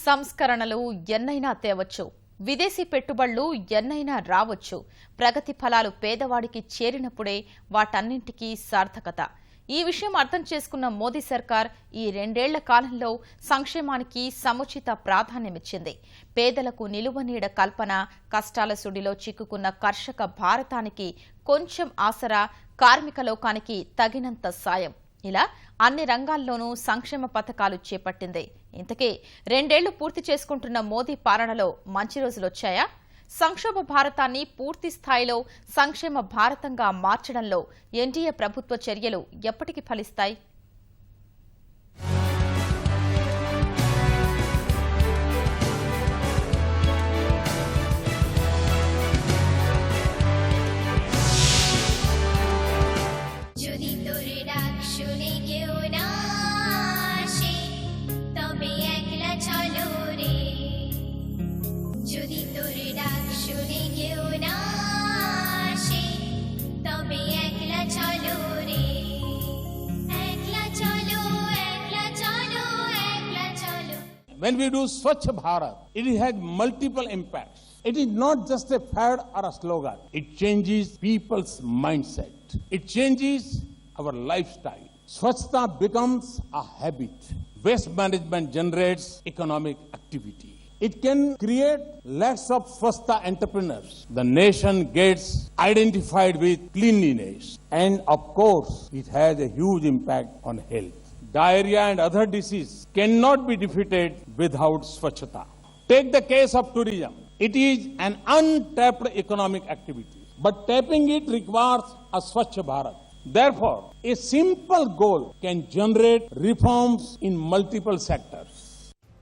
సంస్కరణలు ఎన్నైనా తేవచ్చు, విదేశీ పెట్టుబడులు ఎన్నైనా రావచ్చు. ప్రగతి ఫలాలు పేదవాడికి చేరినప్పుడే వాటన్నింటికీ సార్థకత. ఈ విషయం అర్థం చేసుకున్న మోదీ సర్కార్ ఈ 2 ఏళ్ల కాలంలో సంక్షేమానికి సముచిత ప్రాధాన్యమిచ్చింది. పేదలకు నిలువనీడ కల్పన, కష్టాల సుడిలో చిక్కుకున్న కర్షక భారతానికి కొంచెం ఆసరా, కార్మిక లోకానికి తగినంత సాయం, ఇలా అన్ని రంగాల్లోనూ సంక్షేమ పథకాలు చేపట్టింది. ఇంతకీ 2 ఏళ్లు పూర్తి చేసుకుంటున్న మోదీ పాలనలో మంచి రోజులొచ్చాయా? సంక్షోభ భారతాన్ని పూర్తి స్థాయిలో సంక్షేమ భారతంగా మార్చడంలో ఎన్డీఏ ప్రభుత్వ చర్యలు ఎప్పటికి ఫలిస్తాయి? When we do Swachh Bharat, it has multiple impacts. It is not just a fad or a slogan. It changes people's mindset. It changes our lifestyle. Swachhta becomes a habit. Waste management generates economic activity. It can create lakhs of Swachhta entrepreneurs. The nation gets identified with cleanliness. And of course, it has a huge impact on health. Diarrhea and other diseases cannot be defeated without Swachhta. Take the case of tourism. It is an untapped economic activity, but tapping it requires a Swachh Bharat. Therefore, a simple goal can generate reforms in multiple sectors.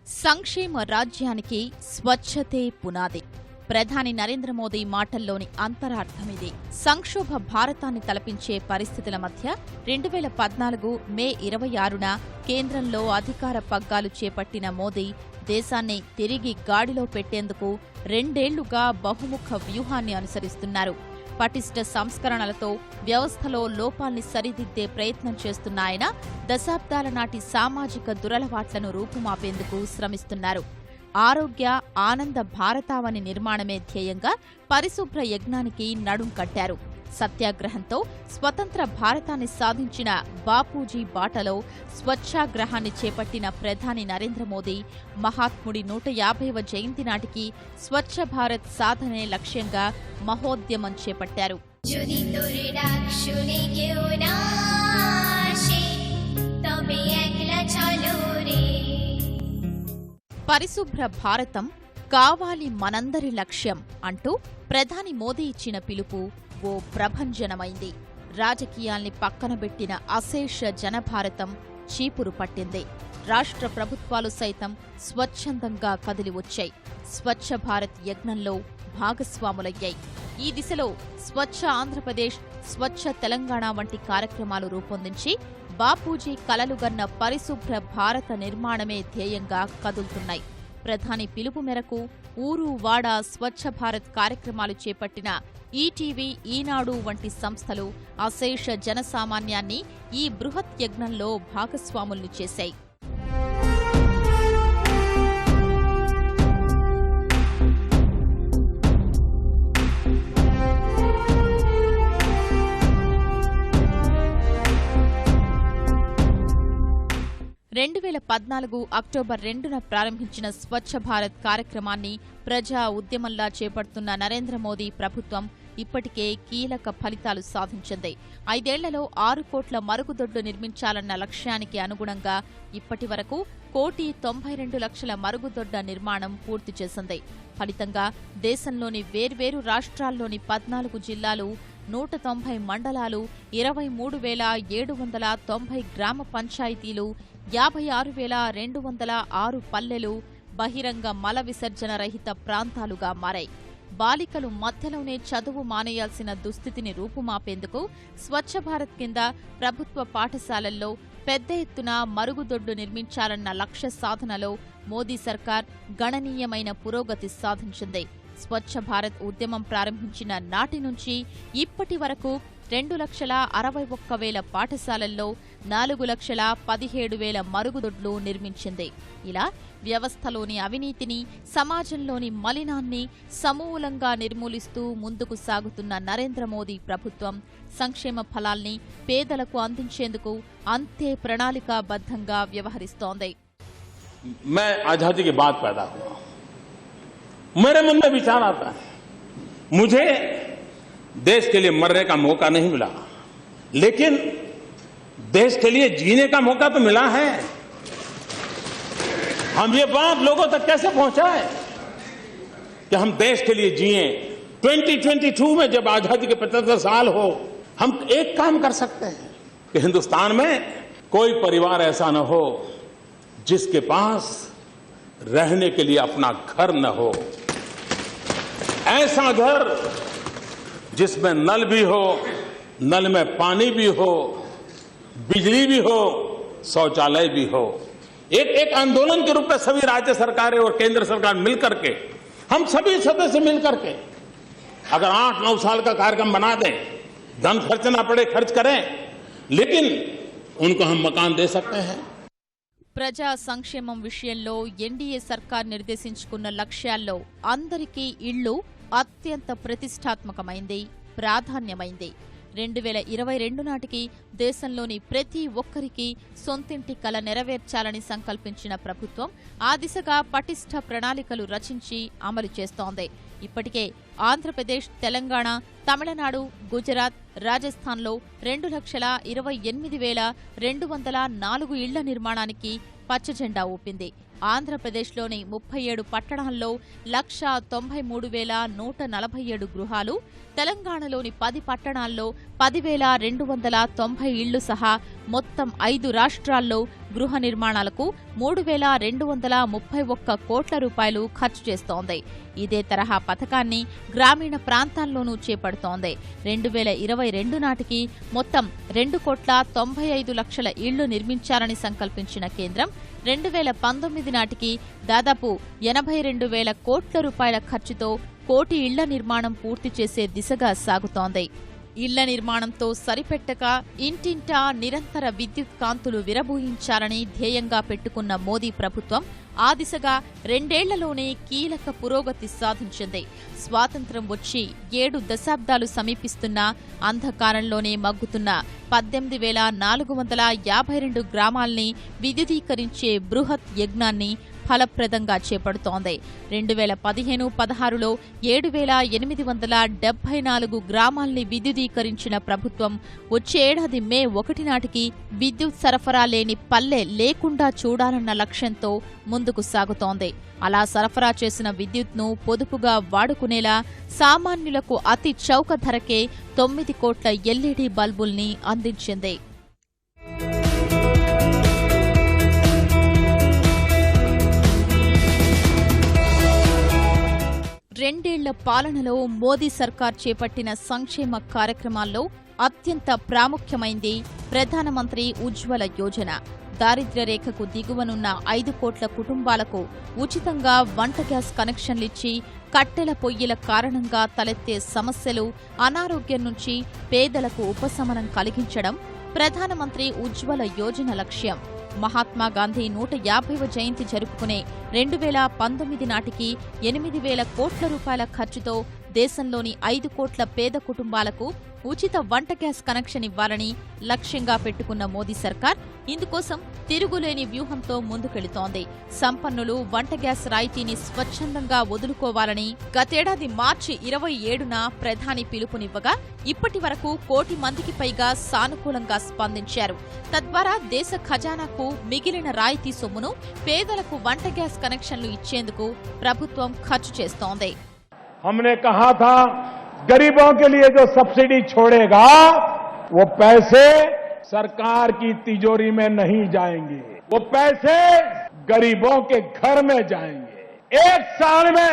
సంక్షేమ రాజ్యానికి స్వచ్ఛతే పునాది. ప్రధాని నరేంద్ర మోదీ మాటల్లోని అంతరార్థమిది. సంక్షోభ భారతాన్ని తలపించే పరిస్థితుల మధ్య 2014 మే 26న కేంద్రంలో అధికార పగ్గాలు చేపట్టిన మోదీ దేశాన్ని తిరిగి గాడిలో పెట్టేందుకు 2 ఏళ్లుగా బహుముఖ వ్యూహాన్ని అనుసరిస్తున్నారు. పటిష్ట సంస్కరణలతో వ్యవస్థలో లోపాల్ని సరిదిద్దే ప్రయత్నం చేస్తున్న ఆయన దశాబ్దాల నాటి సామాజిక దురలవాట్లను రూపుమాపేందుకు శ్రమిస్తున్నారు. ఆరోగ్య ఆనంద భారతావని నిర్మాణమే ధ్యేయంగా పరిశుభ్ర యజ్ఞానికి నడుం కట్టారు. సత్యాగ్రహంతో స్వతంత్ర భారతాన్ని సాధించిన బాపూజీ బాటలో స్వచ్ఛాగ్రహాన్ని చేపట్టిన ప్రధాని నరేంద్ర మోదీ మహాత్ముడి 150వ జయంతి నాటికి స్వచ్ఛ భారత్ సాధనే లక్ష్యంగా మహోద్యమం చేపట్టారు. పరిశుభ్ర భారతం కావాలి మనందరి లక్ష్యం అంటూ ప్రధాని మోదీ ఇచ్చిన పిలుపు ఓ ప్రభంజనమైంది. రాజకీయాల్ని పక్కనబెట్టిన అశేష జనభారతం చీపురు పట్టింది. రాష్ట్ర ప్రభుత్వాలు సైతం స్వచ్ఛందంగా కదిలివచ్చాయి. స్వచ్ఛ భారత్ యజ్ఞంలో భాగస్వాములయ్యాయి. ఈ దిశలో స్వచ్ఛ ఆంధ్రప్రదేశ్, స్వచ్ఛ తెలంగాణ వంటి కార్యక్రమాలు రూపొందించి బాపూజీ కలలుగన్న పరిశుభ్ర భారత నిర్మాణమే ధ్యేయంగా కదులుతున్నాయి. ప్రధాని పిలుపు మేరకు ఊరు వాడ స్వచ్ఛ భారత్ కార్యక్రమాలు చేపట్టిన ఈటీవీ, ఈనాడు వంటి సంస్థలు అశేష జనసామాన్యాన్ని ఈ బృహత్ యజ్ఞంలో భాగస్వాముల్ని చేశాయి. అక్టోబర్ 2న ప్రారంభించిన స్వచ్ఛ భారత్ కార్యక్రమాన్ని ప్రజా ఉద్యమంలా చేపడుతున్న నరేంద్ర మోదీ ప్రభుత్వం ఇప్పటికే కీలక ఫలితాలు సాధించింది. 5 ఏళ్లలో 6 కోట్ల మరుగుదొడ్లు నిర్మించాలన్న లక్ష్యానికి అనుగుణంగా ఇప్పటి వరకు 1,92,00,000 మరుగుదొడ్ల నిర్మాణం పూర్తి చేసింది. ఫలితంగా దేశంలోని వేర్వేరు రాష్ట్రాల్లోని 14 జిల్లాలు, 190 మండలాలు, 23,790 గ్రామ పంచాయతీలు, 56,206 పల్లెలు బహిరంగ మల విసర్జన రహిత ప్రాంతాలుగా మారాయి. బాలికలు మధ్యలోనే చదువు మానేయాల్సిన దుస్థితిని రూపుమాపేందుకు స్వచ్ఛ భారత్ కింద ప్రభుత్వ పాఠశాలల్లో పెద్ద ఎత్తున మరుగుదొడ్లు నిర్మించాలన్న లక్ష్య సాధనలో మోదీ సర్కార్ గణనీయమైన పురోగతి సాధించింది. స్వచ్ఛ భారత్ ఉద్యమం ప్రారంభించిన నాటి నుంచి ఇప్పటి వరకు 2,61,000 పాఠశాలల్లో 4,17,000 మరుగుదొడ్లు నిర్మించింది. ఇలా వ్యవస్థలోని అవినీతిని, సమాజంలోని మలినాన్ని సమూలంగా నిర్మూలిస్తూ ముందుకు సాగుతున్న నరేంద్ర మోదీ ప్రభుత్వం సంక్షేమ ఫలాల్ని పేదలకు అందించేందుకు అంతే ప్రణాళికాబద్ధంగా వ్యవహరిస్తోంది. मैं आजादी के बाद पैदा हुआ, मेरे मन में विचार आता है, मुझे देश के लिए मरने का मौका नहीं मिला, लेकिन देश के लिए जीने का मौका तो मिला है. हम ये बात लोगों तक कैसे पहुंचाएं कि हम देश के लिए जिए. 2022 में जब आजादी के 75 साल हो, हम एक काम कर सकते हैं कि हिंदुस्तान में कोई परिवार ऐसा न हो जिसके पास रहने के लिए अपना घर न हो. ऐसा घर जिसमें नल भी हो, नल में पानी भी हो, बिजली भी हो, शौचालय भी हो. एक आंदोलन के रूप में सभी राज्य सरकारें और केंद्र सरकार मिलकर के, हम सभी सदस्य मिलकर के अगर 8-9 साल का कार्यक्रम बना दें, धन खर्च ना पड़े, खर्च करें, लेकिन उनको हम मकान दे सकते हैं. ప్రజా సంక్షేమం విషయంలో ఎన్డీఏ సర్కార్ నిర్దేశించుకున్న లక్ష్యాల్లో అందరికీ ఇళ్లు అత్యంత ప్రతిష్టాత్మకమైంది, ప్రాధాన్యమైంది. 2022 నాటికి దేశంలోని ప్రతి ఒక్కరికి సొంతింటి కల నెరవేర్చాలని సంకల్పించిన ప్రభుత్వం ఆ దిశగా పటిష్ట ప్రణాళికలు రచించి అమలు చేస్తోంది. ఇప్పటికే ఆంధ్రప్రదేశ్, తెలంగాణ, తమిళనాడు, గుజరాత్, రాజస్థాన్లో 2,28,204 ఇళ్ల నిర్మాణానికి పచ్చజెండా ఊపింది. ఆంధ్రప్రదేశ్లోని 37 పట్టణాల్లో 1,93,147 గృహాలు, తెలంగాణలోని 10 పట్టణాల్లో 10,290 ఇళ్లు సహా మొత్తం 5 రాష్ట్రాల్లో గృహ నిర్మాణాలకు 3,231 కోట్ల రూపాయలు ఖర్చు చేస్తోంది. ఇదే తరహా పథకాన్ని గ్రామీణ ప్రాంతాల్లోనూ చేపడుతోంది. 2022 నాటికి మొత్తం 2,95,00,000 ఇళ్లు నిర్మించాలని సంకల్పించిన కేంద్రం 2019 నాటికి దాదాపు 82,000 కోట్ల రూపాయల ఖర్చుతో 1 కోటి ఇళ్ల నిర్మాణం పూర్తి చేసే దిశగా సాగుతోంది. ఇళ్ల నిర్మాణంతో సరిపెట్టక ఇంటింటా నిరంతర విద్యుత్ కాంతులు విరబూయించాలని ధ్యేయంగా పెట్టుకున్న మోదీ ప్రభుత్వం ఆ దిశగా 2 ఏళ్లలోనే కీలక పురోగతి సాధించింది. స్వాతంత్ర్యం వచ్చి 7 దశాబ్దాలు సమీపిస్తున్నా అంధకారంలోనే మగ్గుతున్న 18,452 గ్రామాల్ని విద్యుదీకరించే బృహత్ యజ్ఞాన్ని ఫలప్రదంగా చేపడుతోంది. 2015-16లో 7,874 గ్రామాల్ని విద్యుదీకరించిన ప్రభుత్వం వచ్చే ఏడాది మే 1 నాటికి విద్యుత్ సరఫరా లేని పల్లె లేకుండా చూడాలన్న లక్ష్యంతో ముందుకు సాగుతోంది. అలా సరఫరా చేసిన విద్యుత్ను పొదుపుగా వాడుకునేలా సామాన్యులకు అతి చౌక ధరకే 9 కోట్ల ఎల్ఈడీ బల్బుల్ని అందించింది. 2 ఏళ్ల పాలనలో మోదీ సర్కార్ చేపట్టిన సంక్షేమ కార్యక్రమాల్లో అత్యంత ప్రాముఖ్యమైంది ప్రధానమంత్రి ఉజ్వల యోజన. దారిద్ర్య రేఖకు దిగువనున్న 5 కోట్ల కుటుంబాలకు ఉచితంగా వంట గ్యాస్ కనెక్షన్లిచ్చి కట్టెల పొయ్యిల కారణంగా తలెత్తే సమస్యలు, అనారోగ్యం నుంచి పేదలకు ఉపశమనం కలిగించడం ప్రధానమంత్రి ఉజ్వల యోజన లక్ష్యం. మహాత్మాగాంధీ 150వ జయంతి జరుపుకునే 2019 నాటికి 8,000 కోట్ల రూపాయల ఖర్చుతో దేశంలోని 5 కోట్ల పేద కుటుంబాలకు ఉచిత వంట గ్యాస్ కనెక్షన్ ఇవ్వాలని లక్ష్యంగా పెట్టుకున్న మోదీ సర్కార్ ఇందుకోసం తిరుగులేని వ్యూహంతో ముందుకెళుతోంది. సంపన్నులు వంట గ్యాస్ రాయితీని స్వచ్ఛందంగా వదులుకోవాలని గతేడాది మార్చి 27న ప్రధాని పిలుపునివ్వగా ఇప్పటి వరకు 1 కోటి మందికి పైగా సానుకూలంగా స్పందించారు. తద్వారా దేశ ఖజానాకు మిగిలిన రాయితీ సొమ్మును పేదలకు వంట గ్యాస్ కనెక్షన్లు ఇచ్చేందుకు ప్రభుత్వం ఖర్చు చేస్తోంది. हमने कहा था गरीबों के लिए जो सब्सिडी छोड़ेगा वो पैसे सरकार की तिजोरी में नहीं जाएंगे, वो पैसे गरीबों के घर में जाएंगे. 1 साल में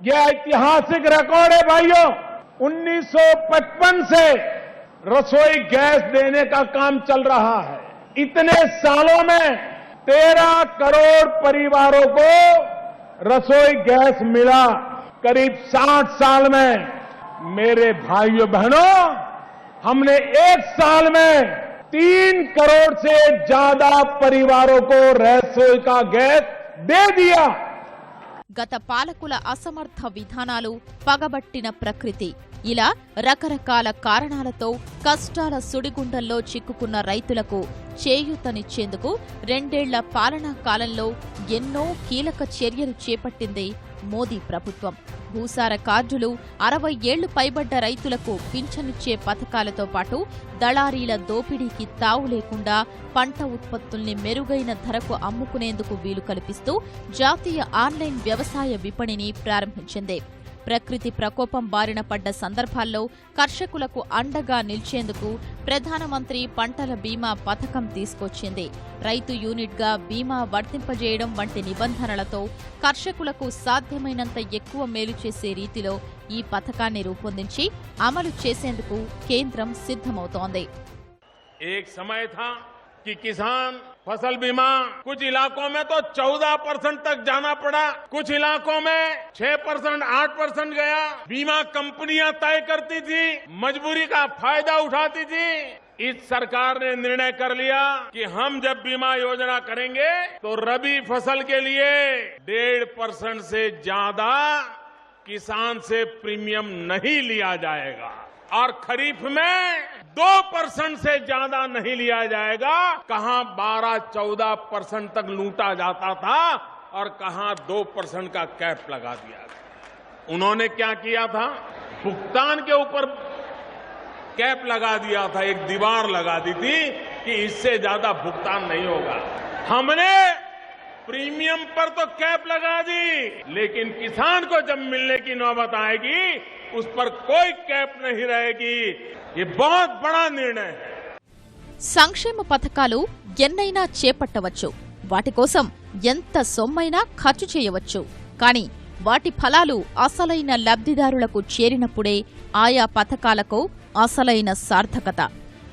यह ऐतिहासिक रिकॉर्ड है भाइयों. 1955 से रसोई गैस देने का काम चल रहा है. इतने सालों में 13 करोड़ परिवारों को रसोई गैस मिला. करीब 60 साल में मेरे भाइयों बहनों हमने 1 साल में 3 करोड़ से ज्यादा परिवारों को रसोई का गैस दे दिया। గత పాలకుల అసమర్థ విధానాలు, పగబట్టిన ప్రకృతి ఇలా రకరకాల కారణాలతో కష్టాల సుడిగుండంలో చిక్కుకున్న రైతులకు చేయూతనిచ్చేందుకు 2 ఏళ్ల పాలనా కాలంలో ఎన్నో కీలక చర్యలు చేపట్టింది మోదీ ప్రభుత్వం. భూసార కార్డులు, 60 ఏళ్లు పైబడ్డ రైతులకు పింఛనిచ్చే పథకాలతో పాటు దళారీల దోపిడీకి తావు లేకుండా పంట ఉత్పత్తుల్ని మెరుగైన ధరకు అమ్ముకునేందుకు వీలు కల్పిస్తూ జాతీయ ఆన్లైన్ వ్యవసాయ విపణిని ప్రారంభించింది. ప్రకృతి ప్రకోపం బారిన పడ్డ సందర్భాల్లో కర్షకులకు అండగా నిలిచేందుకు ప్రధానమంత్రి పంటల బీమా పథకం తీసుకొచ్చింది. రైతు యూనిట్గా బీమా వర్తింపజేయడం వంటి నిబంధనలతో కర్షకులకు సాధ్యమైనంత ఎక్కువ మేలు చేసే రీతిలో ఈ పథకాన్ని రూపొందించి అమలు చేసేందుకు కేంద్రం సిద్ధమవుతోంది. कि किसान फसल बीमा कुछ इलाकों में तो 14% तक जाना पड़ा, कुछ इलाकों में 6%, 8% गया। बीमा कंपनियां तय करती थी, मजबूरी का फायदा उठाती थी। इस सरकार ने निर्णय कर लिया कि हम जब बीमा योजना करेंगे तो रबी फसल के लिए 1.5% से ज्यादा किसान से प्रीमियम नहीं लिया जाएगा और खरीफ में 2% से ज्यादा नहीं लिया जाएगा। कहां 12-14% तक लूटा जाता था और कहां 2% का कैप लगा दिया था। उन्होंने क्या किया था, भुगतान के ऊपर कैप लगा दिया था, एक दीवार लगा दी थी कि इससे ज्यादा भुगतान नहीं होगा। हमने प्रीमियम पर तो कैप लगा दी, लेकिन किसान को जब मिलने की नौबत आएगी उस पर कोई कैप नहीं रहेगी। ये बहुत बड़ा निर्णय है। సంక్షేమ పథకాలు ఎన్నైనా చేపట్టవచ్చు, వాటి కోసం ఎంత సొమ్మైనా ఖర్చు చేయవచ్చు. కానీ వాటి ఫలాలు అసలైన లబ్ధిదారులకు చేరినప్పుడే ఆయా పథకాలకు అసలైన సార్థకత.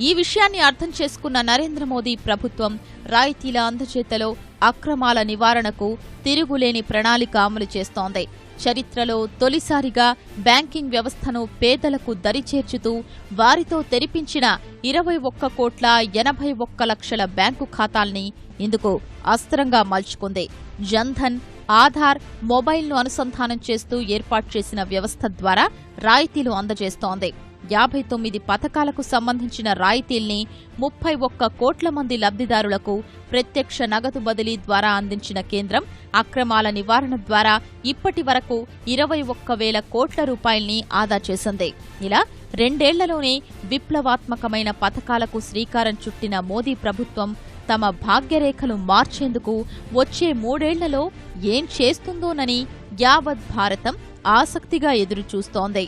ఈ విషయాన్ని అర్థం చేసుకున్న నరేంద్ర మోదీ ప్రభుత్వం రాయితీల అందజేతలో అక్రమాల నివారణకు తిరుగులేని ప్రణాళిక అమలు చేస్తోంది. చరిత్రలో తొలిసారిగా బ్యాంకింగ్ వ్యవస్థను పేదలకు దరిచేర్చుతూ వారితో తెరిపించిన 21,81,00,000 బ్యాంకు ఖాతాల్ని ఇందుకు అస్త్రంగా మలుచుకుంది. జన్ధన్, ఆధార్, మొబైల్ను అనుసంధానం చేస్తూ ఏర్పాటు చేసిన వ్యవస్థ ద్వారా రాయితీలు అందజేస్తోంది. 59 పథకాలకు సంబంధించిన రాయితీల్ని 31 కోట్ల మంది లబ్ధిదారులకు ప్రత్యక్ష నగదు బదిలీ ద్వారా అందించిన కేంద్రం అక్రమాల నివారణ ద్వారా ఇప్పటి వరకు 21,000 కోట్ల రూపాయల్ని ఆదా చేసింది. ఇలా 2 ఏళ్లలోనే విప్లవాత్మకమైన పథకాలకు శ్రీకారం చుట్టిన మోదీ ప్రభుత్వం తమ భాగ్యరేఖలు మార్చేందుకు వచ్చే 3 ఏళ్లలో ఏం చేస్తుందోనని యావత్ భారతం ఆసక్తిగా ఎదురుచూస్తోంది.